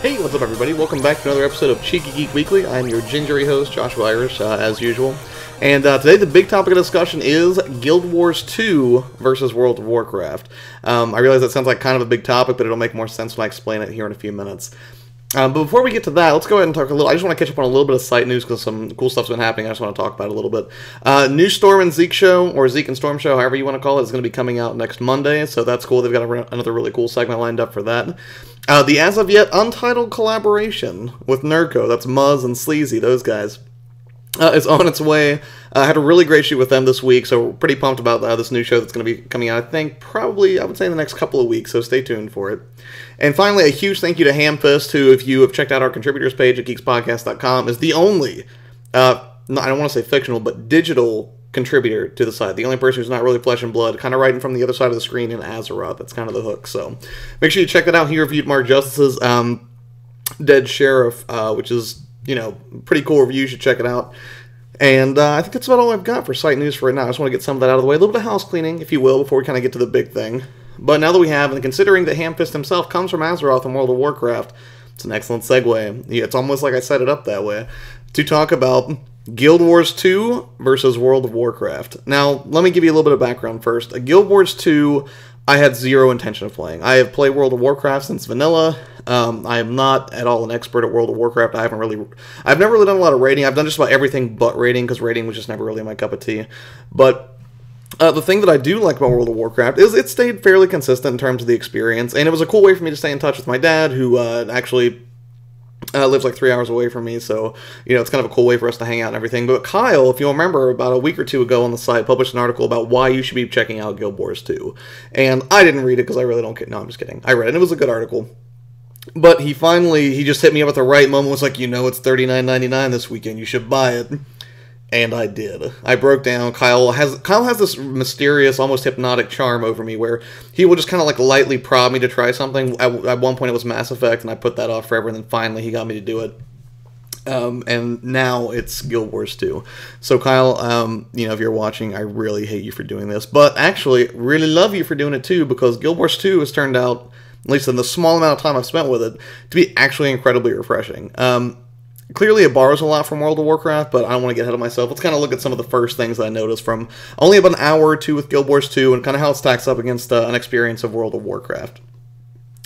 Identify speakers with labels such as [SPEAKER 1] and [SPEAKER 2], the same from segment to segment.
[SPEAKER 1] Hey, what's up everybody? Welcome back to another episode of Cheeky Geek Weekly. I'm your gingery host, Joshua Irish, as usual. And today the big topic of discussion is Guild Wars 2 versus World of Warcraft. I realize that sounds like kind of a big topic, but it'll make more sense when I explain it here in a few minutes. But before we get to that, let's go ahead and talk a little. I just want to catch up on a little bit of site news because some cool stuff's been happening. I just want to talk about it a little bit. New Storm and Zeke show, or Zeke and Storm show, however you want to call it, is going to be coming out next Monday, so that's cool. They've got another really cool segment lined up for that. The as of yet untitled collaboration with Nerdco, that's Muzz and Sleazy, those guys, is on its way. I had a really great shoot with them this week, so we're pretty pumped about this new show that's going to be coming out, I think, probably, I would say, in the next couple of weeks, so stay tuned for it. And finally, a huge thank you to Hamfist, who, if you have checked out our contributors page at geekspodcast.com, is the only, I don't want to say fictional, but digital contributor to the site. The only person who's not really flesh and blood, kind of writing from the other side of the screen in Azeroth. That's kind of the hook, so make sure you check that out. He reviewed Mark Justice's Dead Sheriff, which is, you know, pretty cool review. You should check it out. And I think that's about all I've got for site news for right now. I just want to get some of that out of the way. A little bit of house cleaning, if you will, before we kind of get to the big thing. But now that we have, and considering that Hamfist himself comes from Azeroth and World of Warcraft, it's an excellent segue. Yeah, it's almost like I set it up that way. To talk about Guild Wars 2 versus World of Warcraft. Now, let me give you a little bit of background first. Guild Wars 2, I had zero intention of playing. I have played World of Warcraft since vanilla. I am not at all an expert at World of Warcraft. I've never really done a lot of raiding. I've done just about everything but raiding, because raiding was just never really my cup of tea. But the thing that I do like about World of Warcraft is it stayed fairly consistent in terms of the experience, and it was a cool way for me to stay in touch with my dad, who actually lives like 3 hours away from me, so, you know, it's kind of a cool way for us to hang out and everything. But Kyle, if you'll remember, about a week or two ago on the site, published an article about why you should be checking out Guild Wars 2. And I didn't read it because I really don't care. No, I'm just kidding. I read it, and it was a good article. But he just hit me up at the right moment, was like, you know, it's $39.99 this weekend, you should buy it. And I did. I broke down. Kyle has this mysterious, almost hypnotic charm over me where he will just kind of like lightly prod me to try something. At one point it was Mass Effect, and I put that off forever, and then finally he got me to do it. And now it's Guild Wars 2. So Kyle, you know, if you're watching, I really hate you for doing this, but actually really love you for doing it too, because Guild Wars 2 has turned out, at least in the small amount of time I've spent with it, to be actually incredibly refreshing. Clearly it borrows a lot from World of Warcraft, but I don't want to get ahead of myself. Let's kind of look at some of the first things that I noticed from only about an hour or two with Guild Wars 2, and kind of how it stacks up against an experience of World of Warcraft.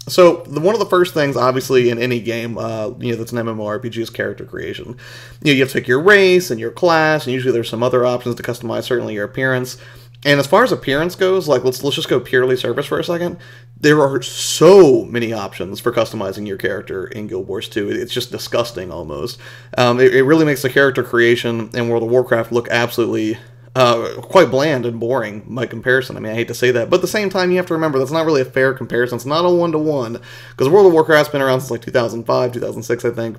[SPEAKER 1] So, one of the first things, obviously, in any game, you know, that's an MMORPG is character creation. You know, you have to pick your race and your class, and usually there's some other options to customize, certainly your appearance. And as far as appearance goes, like, let's just go purely surface for a second. There are so many options for customizing your character in Guild Wars 2. It's just disgusting, almost. It really makes the character creation in World of Warcraft look absolutely quite bland and boring by comparison. I mean, I hate to say that, but at the same time, you have to remember that's not really a fair comparison. It's not a one-to-one, because World of Warcraft's been around since like 2005, 2006, I think.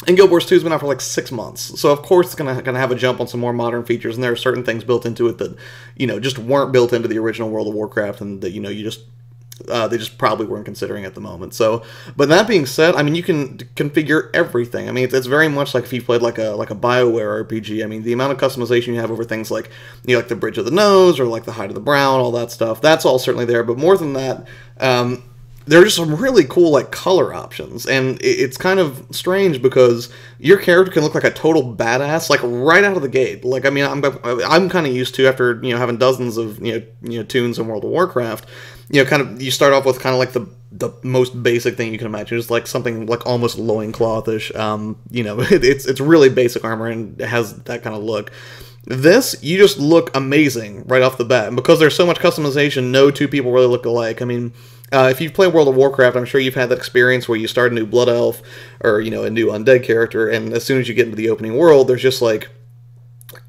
[SPEAKER 1] And Guild Wars 2 has been out for like 6 months, so of course it's gonna have a jump on some more modern features, and there are certain ththings built into it that, you know, just weren't built into the original World of Warcraft, and that, you know, they just probably weren't considering at the moment. So, but that being said, I mean, you can configure everything. I mean, it's very much like if you played like a BioWare RPG. I mean, the amount of customization you have over things like, you know, like the bridge of the nose or like the height of the brow, all that stuff. That's all certainly there. But more than that, there are just some really cool, like, color options, and it's kind of strange because your character can look like a total badass, like, right out of the gate. Like, I mean, I'm kind of used to, after, you know, having dozens of, you know, tunes in World of Warcraft, you know, kind of, you start off with kind of like the most basic thing you can imagine, just like something like almost loinclothish. You know, it's really basic armor, and it has that kind of look. This, you just look amazing right off the bat, and because there's so much customization, no two people really look alike. I mean, if you've played World of Warcraft, I'm sure you've had that experience where you start a new Blood Elf, or, you know, a new Undead character, and as soon as you get into the opening world, there's just like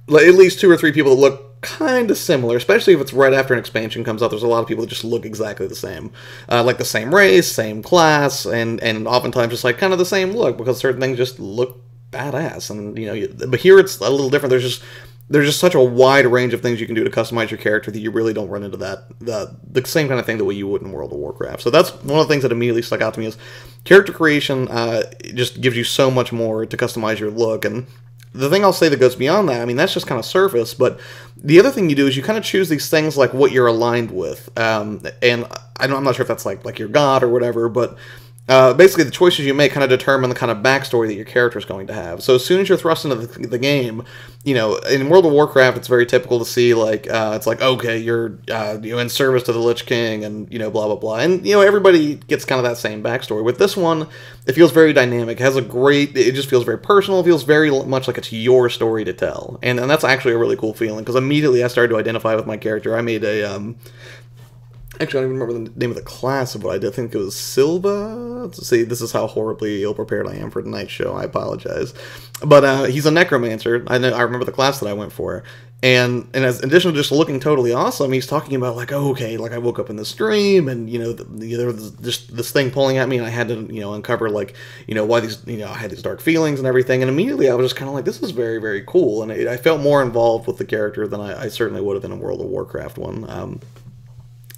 [SPEAKER 1] at least 2 or 3 people that look kind of similar, especially if it's right after an expansion comes out. There's a lot of people that just look exactly the same. Like the same race, same class, and oftentimes just like kind of the same look, because certain things just look badass. And, you know, but here it's a little different. There's just such a wide range of things you can do to customize your character that you really don't run into the same kind of thing the way you would in World of Warcraft. So that's one of the things that immediately stuck out to me, is character creation just gives you so much more to customize your look. And the thing I'll say that goes beyond that, I mean, that's just kind of surface, but the other thing you do is you kind of choose these things like what you're aligned with. And I'm not sure if that's like your god or whatever, but basically the choices you make kind of determine the kind of backstory that your character is going to have. So as soon as you're thrust into the game, you know, in World of Warcraft, it's very typical to see, like, it's like, okay, you're in service to the Lich King, and, you know, blah, blah, blah. And, you know, everybody gets kind of that same backstory. With this one, it feels very dynamic. It has it just feels very personal. It feels very much like it's your story to tell. And that's actually a really cool feeling, because immediately I started to identify with my character. I made a, actually, I don't even remember the name of the class of what I did. I think it was Silva. See, this is how horribly ill-prepared I am for tonight's show. I apologize. But he's a necromancer. I remember the class that I went for. And as in addition to just looking totally awesome, he's talking about, like, oh, okay, like, I woke up in this dream, and, you know, there was just this thing pulling at me, and I had to, you know, uncover, like, you know, why these, you know, I had these dark feelings and everything. And immediately I was just kind of like, this is very, very cool. And I felt more involved with the character than I certainly would have in a World of Warcraft one.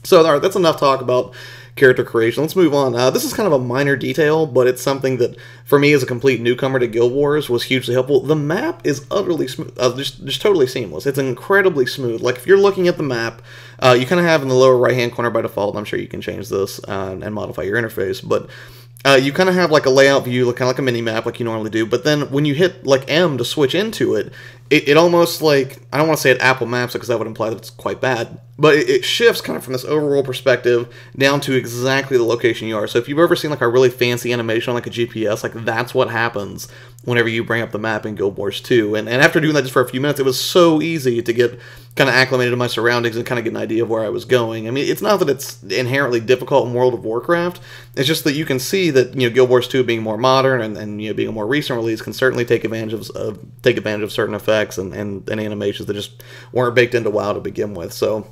[SPEAKER 1] So, all right, that's enough talk about character creation. Let's move on. This is kind of a minor detail, but it's something that, for me as a complete newcomer to Guild Wars, was hugely helpful. The map is utterly smooth, just totally seamless. It's incredibly smooth. Like, if you're looking at the map, you kind of have in the lower right-hand corner by default, and I'm sure you can change this and modify your interface, but you kind of have like a layout view, kind of like a mini-map like you normally do, but then when you hit like M to switch into it, it almost, like, I don't want to say it Apple Maps because that would imply that it's quite bad, but it shifts kind of from this overall perspective down to exactly the location you are. So if you've ever seen like a really fancy animation on like a GPS, like that's what happens whenever you bring up the map in Guild Wars 2. And after doing that just for a few minutes, it was so easy to get kind of acclimated to my surroundings and kind of get an idea of where I was going. I mean, it's not that it's inherently difficult in World of Warcraft, it's just that you can see that, you know, Guild Wars 2 being more modern and you know, being a more recent release can certainly take advantage of certain effects and animations that just weren't baked into WoW to begin with. So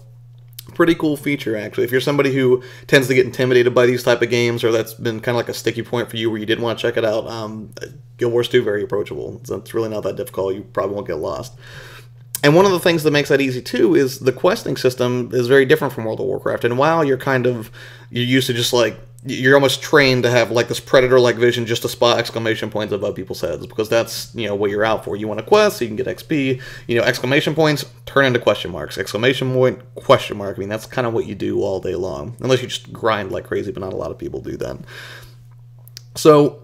[SPEAKER 1] pretty cool feature, actually. If you're somebody who tends to get intimidated by these type of games, or that's been kind of like a sticky point for you where you did want to check it out, Guild Wars 2 very approachable. It's really not that difficult. You probably won't get lost. And one of the things that makes that easy too is the questing system is very different from World of Warcraft. And while you're used to just like, you're almost trained to have like this predator-like vision just to spot exclamation points above people's heads, because that's, you know, what you're out for. You want a quest so you can get XP, you know, exclamation points turn into question marks, exclamation point, question mark. I mean, that's kind of what you do all day long, unless you just grind like crazy, but not a lot of people do that. So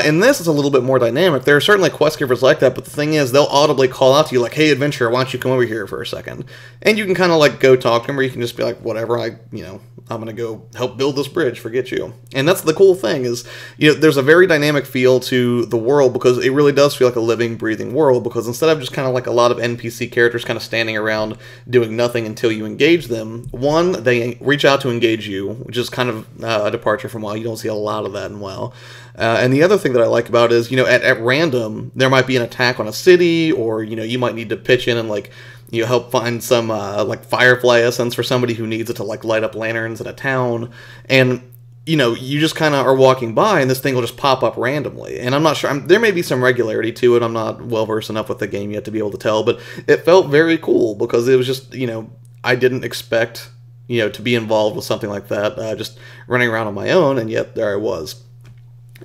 [SPEAKER 1] in this, it's a little bit more dynamic. There are certainly quest givers like that, but the thing is, they'll audibly call out to you like, hey, adventurer, why don't you come over here for a second? And you can kind of like go talk to them, or you can just be like, whatever, I'm going to go help build this bridge, forget you. And that's the cool thing is, you know, there's a very dynamic feel to the world, because it really does feel like a living, breathing world, because instead of just kind of like a lot of NPC characters kind of standing around doing nothing until you engage them, one, they reach out to engage you, which is kind of a departure from WoW. You don't see a lot of that in WoW. And the other thing that I like about it is, you know, at random, there might be an attack on a city, or, you know, you might need to pitch in and, like, you know, help find some, like, firefly essence for somebody who needs it to, like, light up lanterns in a town. And, you know, you just kind of are walking by, and this thing will just pop up randomly. And I'm not sure, there may be some regularity to it. I'm not well-versed enough with the game yet to be able to tell, but it felt very cool, because it was just, you know, I didn't expect, you know, to be involved with something like that, just running around on my own, and yet there I was.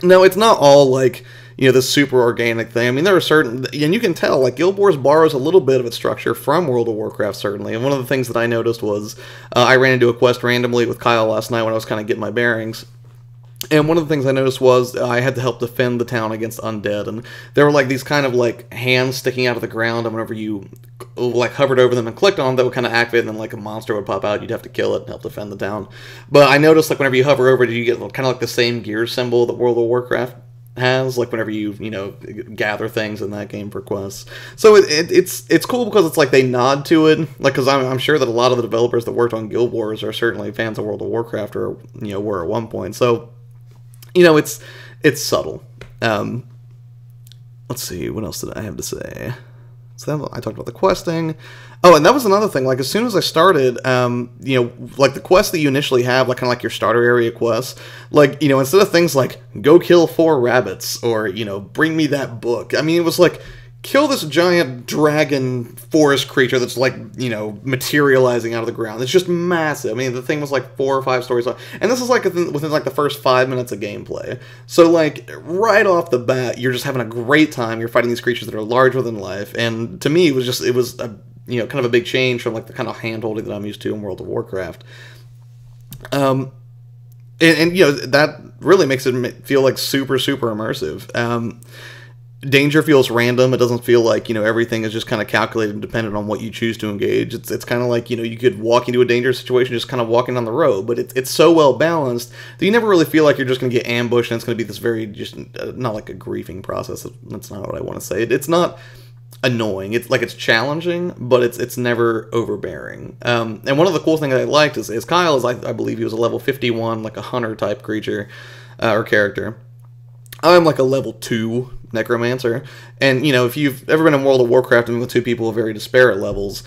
[SPEAKER 1] No, it's not all, like, you know, this super organic thing. I mean, there are certain, and you can tell, like, Guild Wars borrows a little bit of its structure from World of Warcraft, certainly. And one of the things that I noticed was, I ran into a quest randomly with Kyle last night when I was kind of getting my bearings. And one of the things I noticed was I had to help defend the town against undead, and there were like these kind of like hands sticking out of the ground, and whenever you like hovered over them and clicked on them, that would kind of activate, and then like a monster would pop out. You'd have to kill it and help defend the town. But I noticed like whenever you hover over it, you get kind of like the same gear symbol that World of Warcraft has, like whenever you know, gather things in that game for quests. So it's cool because it's like they nod to it, like, because I'm sure that a lot of the developers that worked on Guild Wars are certainly fans of World of Warcraft, or, you know, were at one point. So, you know, it's subtle. Let's see, what else did I have to say? So I talked about the questing. Oh, and that was another thing. Like, as soon as I started, you know, like the quests that you initially have, like kind of like your starter area quests, like, you know, instead of things like go kill 4 rabbits, or, you know, bring me that book. I mean, it was like, kill this giant dragon forest creature that's like, you know, materializing out of the ground. It's just massive. I mean, the thing was like 4 or 5 stories long. And this is like within like the first 5 minutes of gameplay. So like right off the bat, you're just having a great time. You're fighting these creatures that are larger than life. And to me, it was a, you know, kind of a big change from like the kind of hand-holding that I'm used to in World of Warcraft. And you know, that really makes it feel like super, super immersive. Danger feels random. It doesn't feel like, you know, everything is just kind of calculated and dependent on what you choose to engage. It's kind of like, you know, you could walk into a dangerous situation just kind of walking down the road, but it's so well balanced that you never really feel like you're just going to get ambushed and it's going to be this very, just not like a griefing process. That's not what I want to say. It's not annoying. It's like it's challenging, but it's never overbearing. And one of the cool things that I liked is Kyle is, I believe he was a level 51, like a hunter type creature or character. I'm like a level 2 necromancer, and you know, if you've ever been in World of Warcraft and with two people of very disparate levels,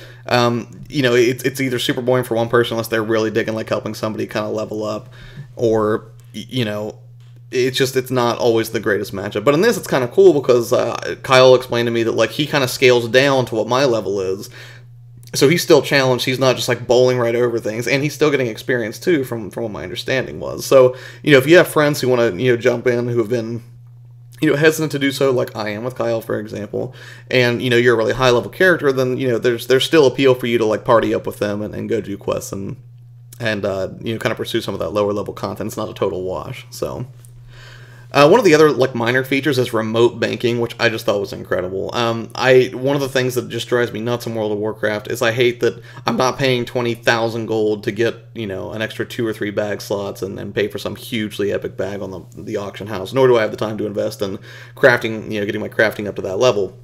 [SPEAKER 1] you know, it's either super boring for one person unless they're really digging like helping somebody kind of level up, or you know, it's not always the greatest matchup. But in this, it's kind of cool because Kyle explained to me that like he kind of scales down to what my level is. So he's still challenged. He's not just like bowling right over things, and he's still getting experience too, from what my understanding was. So you know, if you have friends who want to, you know, jump in, who have been, you know, hesitant to do so, like I am with Kyle, for example, and you know, you're a really high level character, then you know, there's still appeal for you to like party up with them and go do quests and you know, kind of pursue some of that lower level content. It's not a total wash. So. One of the other like minor features is remote banking, which I just thought was incredible. One of the things that just drives me nuts in World of Warcraft is I hate that I'm not paying 20,000 gold to get, you know, an extra 2 or 3 bag slots and pay for some hugely epic bag on the auction house. Nor do I have the time to invest in crafting, you know, getting my crafting up to that level.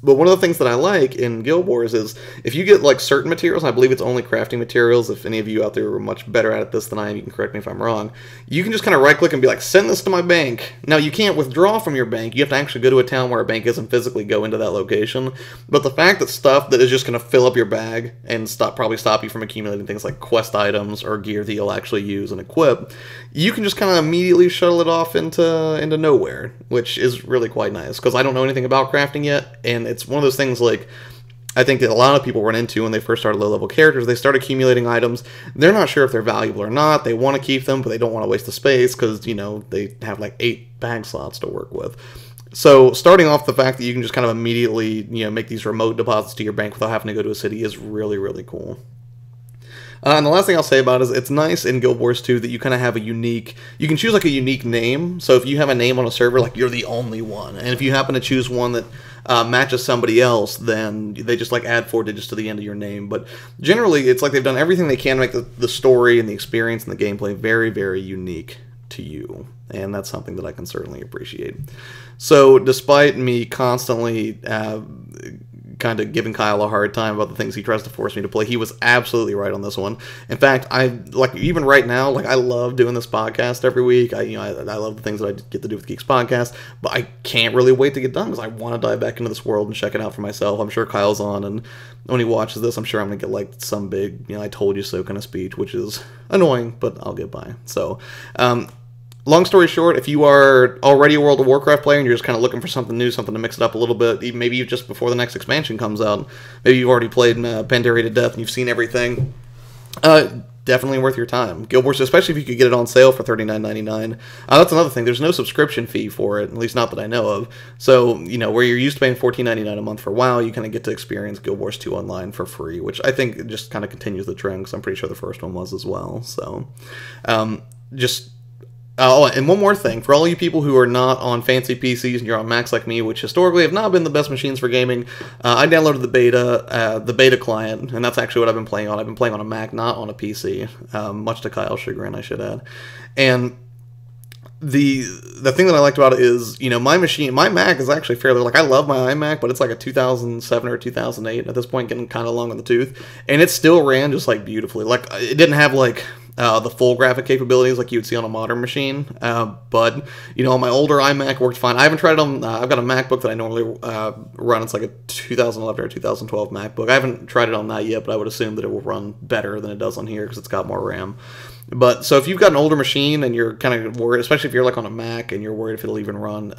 [SPEAKER 1] But one of the things that I like in Guild Wars is if you get like certain materials, and I believe it's only crafting materials, if any of you out there are much better at this than I am, you can correct me if I'm wrong, you can just kind of right click and be like, send this to my bank. Now you can't withdraw from your bank, you have to actually go to a town where a bank is and physically go into that location. But the fact that stuff that is just going to fill up your bag and probably stop you from accumulating things like quest items or gear that you'll actually use and equip, you can just kind of immediately shuttle it off into nowhere, which is really quite nice, because I don't know anything about crafting yet, and it's one of those things like I think that a lot of people run into when they first start low-level characters. They start accumulating items. They're not sure if they're valuable or not. They want to keep them, but they don't want to waste the space because, you know, they have like 8 bag slots to work with. So starting off the fact that you can just kind of immediately, you know, make these remote deposits to your bank without having to go to a city is really, really cool. And the last thing I'll say about it is it's nice in Guild Wars 2 that you kind of have a unique, you can choose like a unique name. So if you have a name on a server, like you're the only one. And if you happen to choose one that matches somebody else, then they just like add 4 digits to the end of your name. But generally, it's like they've done everything they can to make the story and the experience and the gameplay very, very unique to you. And that's something that I can certainly appreciate. So despite me constantly kind of giving Kyle a hard time about the things he tries to force me to play, he was absolutely right on this one. In fact, I like, even right now, like I love doing this podcast every week. I love the things that I get to do with Geeks Podcast, but I can't really wait to get done because I want to dive back into this world and check it out for myself. I'm sure Kyle's on, and when he watches this, I'm sure I'm gonna get like some big, you know, I told you so kind of speech, which is annoying, but I'll get by. So long story short, if you are already a World of Warcraft player and you're just kind of looking for something new, something to mix it up a little bit, maybe just before the next expansion comes out, maybe you've already played Pandaria to death and you've seen everything, definitely worth your time. Guild Wars, especially if you could get it on sale for $39.99. That's another thing. There's no subscription fee for it, at least not that I know of. So, you know, where you're used to paying $14.99 a month for WoW, you kind of get to experience Guild Wars 2 online for free, which I think just kind of continues the trend, because I'm pretty sure the first one was as well. So, oh, and one more thing. For all you people who are not on fancy PCs and you're on Macs like me, which historically have not been the best machines for gaming, I downloaded the beta client, and that's actually what I've been playing on. I've been playing on a Mac, not on a PC, much to Kyle's chagrin, I should add. And the thing that I liked about it is, you know, my Mac is actually fairly, like, I love my iMac, but it's like a 2007 or 2008 at this point, getting kind of long in the tooth, and it still ran just, like, beautifully. Like, it didn't have, like, the full graphic capabilities like you would see on a modern machine, but, you know, on my older iMac worked fine. I haven't tried it on, I've got a MacBook that I normally run. It's like a 2011 or 2012 MacBook. I haven't tried it on that yet, but I would assume that it will run better than it does on here because it's got more RAM. But, so if you've got an older machine and you're kind of worried, especially if you're like on a Mac and you're worried if it'll even run,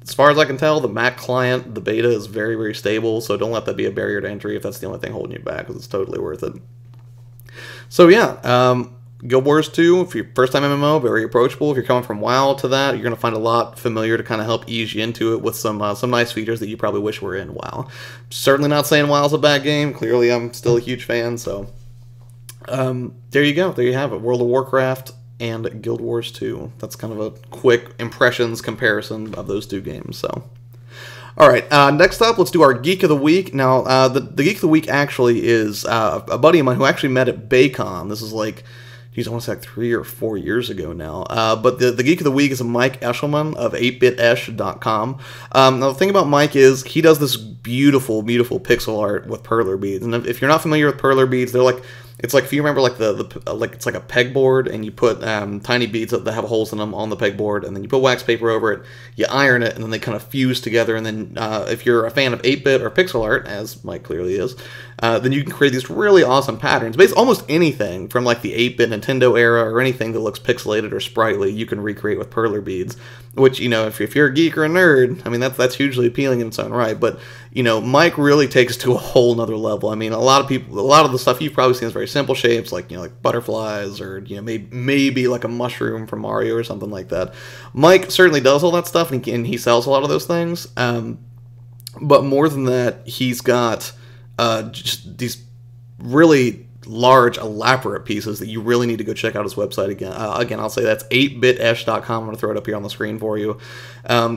[SPEAKER 1] as far as I can tell, the Mac client, the beta is very, very stable, so don't let that be a barrier to entry if that's the only thing holding you back, because it's totally worth it. So yeah, Guild Wars 2, if you're first time MMO, very approachable. If you're coming from WoW to that, you're going to find a lot familiar to kind of help ease you into it with some nice features that you probably wish were in WoW. Certainly not saying WoW's a bad game. Clearly, I'm still a huge fan, so there you go. There you have it. World of Warcraft and Guild Wars 2. That's kind of a quick impressions comparison of those two games. So, all right, next up, let's do our Geek of the Week. Now, the Geek of the Week actually is a buddy of mine who actually met at Baycon. This is like, geez, I want to say like 3 or 4 years ago now. But the Geek of the Week is Mike Eshelman of 8bitesh.com. Now, the thing about Mike is he does this beautiful, beautiful pixel art with perler beads. And if you're not familiar with perler beads, they're like, it's like, if you remember, like like it's like a pegboard, and you put tiny beads that have holes in them on the pegboard, and then you put wax paper over it, you iron it, and then they kind of fuse together. And then if you're a fan of 8-bit or pixel art, as Mike clearly is, then you can create these really awesome patterns. Basically, almost anything from like the 8-bit Nintendo era or anything that looks pixelated or sprightly, you can recreate with perler beads. Which, you know, if you're a geek or a nerd, I mean, that's hugely appealing in its own right. But, you know, Mike really takes it to a whole nother level. I mean, a lot of the stuff you've probably seen is very simple shapes, like, you know, like butterflies, or, you know, maybe like a mushroom from Mario or something like that. Mike certainly does all that stuff, and he sells a lot of those things. But more than that, he's got just these really large, elaborate pieces that you really need to go check out his website again. Again, I'll say that's 8bitesh.com. I'm going to throw it up here on the screen for you.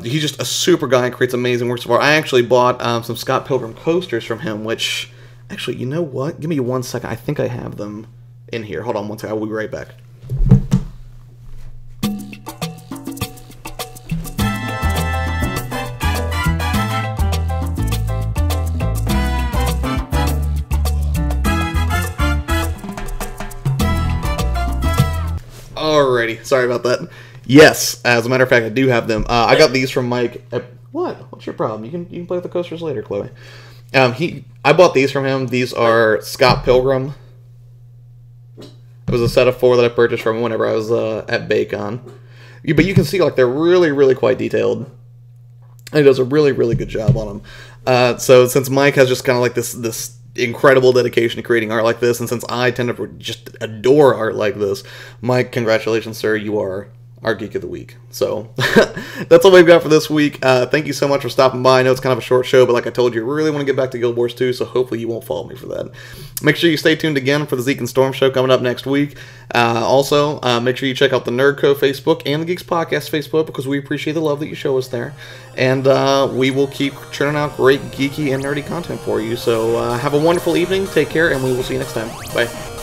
[SPEAKER 1] He's just a super guy and creates amazing works of art. I actually bought some Scott Pilgrim coasters from him, which, actually, you know what? Give me 1 second. I think I have them in here. Hold on 1 second. I will be right back. Alrighty, sorry about that. Yes, as a matter of fact, I do have them. I got these from Mike. What? What's your problem? You can play with the coasters later, Chloe. I bought these from him. These are Scott Pilgrim. It was a set of 4 that I purchased from him whenever I was at Baycon. But you can see, like, they're really, really quite detailed. And he does a really, really good job on them. So since Mike has just kind of like this incredible dedication to creating art like this, and since I tend to just adore art like this, Mike, congratulations, sir, you are our Geek of the Week. So, that's all we've got for this week. Thank you so much for stopping by. I know it's kind of a short show, but like I told you, I really want to get back to Guild Wars 2, so hopefully you won't follow me for that. Make sure you stay tuned again for the Zeke and Storm show coming up next week. Also, make sure you check out the Nerd Co. Facebook and the Geeks Podcast Facebook, because we appreciate the love that you show us there. And we will keep churning out great geeky and nerdy content for you. So, have a wonderful evening, take care, and we will see you next time. Bye.